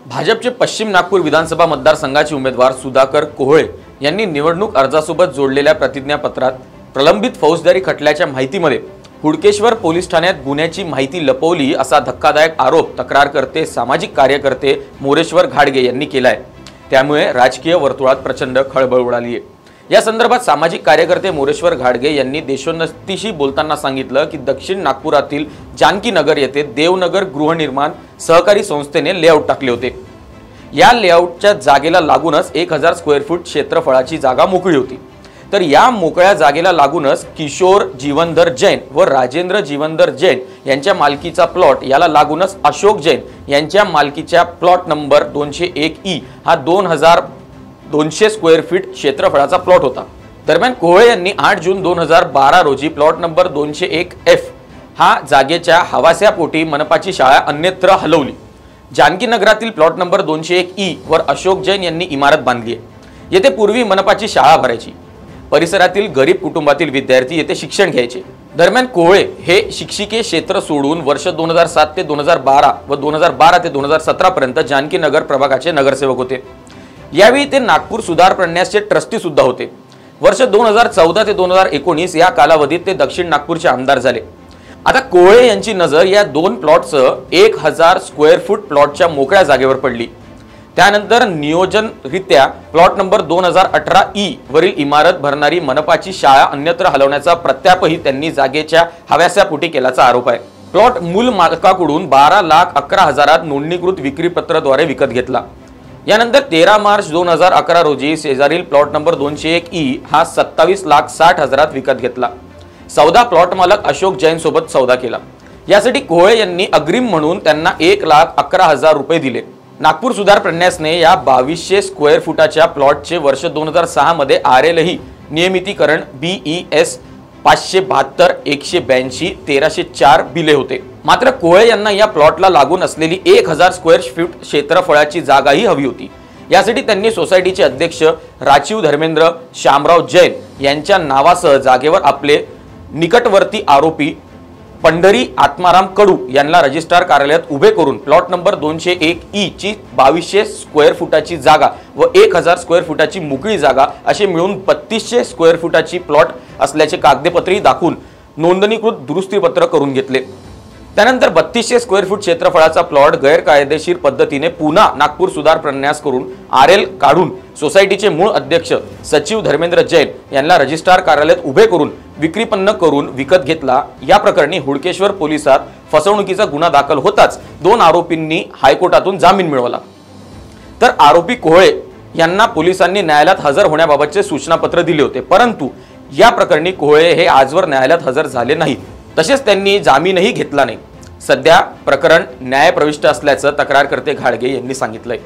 भाजपचे पश्चिम नागपूर विधानसभा मतदारसंघाचे उमेदवार सुधाकर कोहळे यांनी निवडणूक अर्जासोबत जोडलेल्या प्रतिज्ञापत्रात प्रलंबित फौजदारी खटल्याच्या माहितीमध्ये हुडकेश्वर पोलीस ठाण्यात गुन्ह्याची माहिती लपवली असा धक्कादायक आरोप तक्रारकर्ते सामाजिक कार्यकर्ते मोरेश्वर घाडगे यांनी केला आहे। त्यामुळे राजकीय वर्तुळात प्रचंड खळबळ उडाली आहे। या संदर्भात सामाजिक कार्यकर्ते मोरेश्वर घाडगे यांनी देशोन्नतीशी बोलताना सांगितलं की दक्षिण नागपुरातील जानकी नगर येथे देवनगर गृहनिर्माण सहकारी संस्थेने लेआउट टाकले होते। या लेआउटच्या जागेला लागूनच 1000 स्क्वेअर फूट क्षेत्रफळाची जागा मोकळी होती। तर या मोकळ्या जागेला लागूनच किशोर जीवनधर जैन व राजेंद्र जीवनधर जैन यांच्या मालकीचा प्लॉट याला लागूनच अशोक जैन यांच्या मालकीच्या प्लॉट नंबर 201E हा 2200 स्क्वेअर फीट क्षेत्रफळाचा प्लॉट होता। दरम्यान कोहळे यांनी 8 जून 2012 रोजी प्लॉट नंबर 201F हा जागेच्या हवास्यापोटी मनपाची शाळा अन्यत्र हलवली। जानकी नगरातील प्लॉट नंबर 201E वर अशोक जैन यांनी इमारत बांधली आहे। येथे पूर्वी मनपाची शाळा भरायची। परिसरातील गरीब कुटुंबातील विद्यार्थी येथे शिक्षण घ्यायचे। दरम्यान कोहळे हे शिक्षकीय क्षेत्र सोडून वर्ष 2007 ते 2012 व 2012 ते 2017 पर्यंत जानकी नगर प्रभागाचे नगरसेवक होते। यावेळी ते नागपूर सुधार प्रन्यासचे ट्रस्टी सुद्धा होते। वर्ष 2014 ते 2019 या कालावधीत ते दक्षिण नागपूरचे आमदार झाले। आता कोहळे यांची नजर या दोन प्लॉटसह 1000 स्क्वेअर फूट प्लॉटच्या मोकळ्या जागेवर पडली। त्यानंतर नियोजनरित्या प्लॉट नंबर 2018E वरील इमारत भरणारी मनपाची शाळा अन्यत्र हलवण्याचा प्रत्यापही त्यांनी जागेच्या हव्यासापोटी केल्याचा आरोप आहे। प्लॉट मूल मालकाकडून 12,11,000 नोंदणीकृत विक्रीपत्राद्वारे विकत घेतला। यानंतर 13 मार्च 2011 रोजी शेजारील प्लॉट नंबर 201E हा 27,60,000 विकत घेतला। सौदा प्लॉट मालक अशोक जैन सोबत सौदा केला। यासाठी कोहळे यांनी अग्रिम म्हणून त्यांना 1,11,000 रुपये दिले। नागपूर सुधार प्रन्यासने या 2200 स्क्वेअर फुटाच्या प्लॉटचे वर्ष 2006 मध्ये आरएलही नियमितीकरण BES 572 182 1304 बिले होते। मात्र कोहळे यांना या प्लॉटला लागून असलेली 1000 स्क्वेअर फूट क्षेत्रफळाची जागाही हवी होती। यासाठी त्यांनी सोसायटीचे अध्यक्ष राजीव धर्मेंद्र शामराव जैन यांच्या नावासह जागेवर आपले निकटवर्ती आरोपी पंढरी आत्माराम कडू यांना रजिस्ट्रार कार्यालयात उभे करून प्लॉट नंबर 201E ची 2200 स्क्वेअर फुटाची जागा व 1000 स्क्वेअर फुटाची मोकळी जागा असे मिळून 3200 स्क्वेअर फुटाची प्लॉट असल्याचे कागदपत्री दाखवून नोंदणीकृत दुरुस्तीपत्र करून घेतले। त्यानंतर 3200 स्क्वेअर फूट क्षेत्रफळाचा प्लॉट गैरकायदेशीर पद्धतीने पुन्हा नागपूर सुधार प्रन्यास करून RL काढून सोसायटीचे मूळ अध्यक्ष सचिव धर्मेंद्र जैन यांना रजिस्ट्रार कार्यालयात उभे करून विक्रीपन्न करून विकत घेतला। या प्रकरणी हुडकेश्वर पोलिसात फसवणुकीचा गुन्हा दाखल होताच 2 आरोपींनी हायकोर्टातून जामीन मिळवला। तर आरोपी कोहळे यांना पोलिसांनी न्यायालयात हजर होण्याबाबतचे सूचनापत्र दिले होते, परंतु या प्रकरणी कोहळे हे आजवर न्यायालयात हजर झाले नाहीत। तसेच त्यांनी जामीनही घेतला नाही। सध्या प्रकरण न्यायप्रविष्ट असल्याचं तक्रारकर्ते घाडगे यांनी सांगितलंय।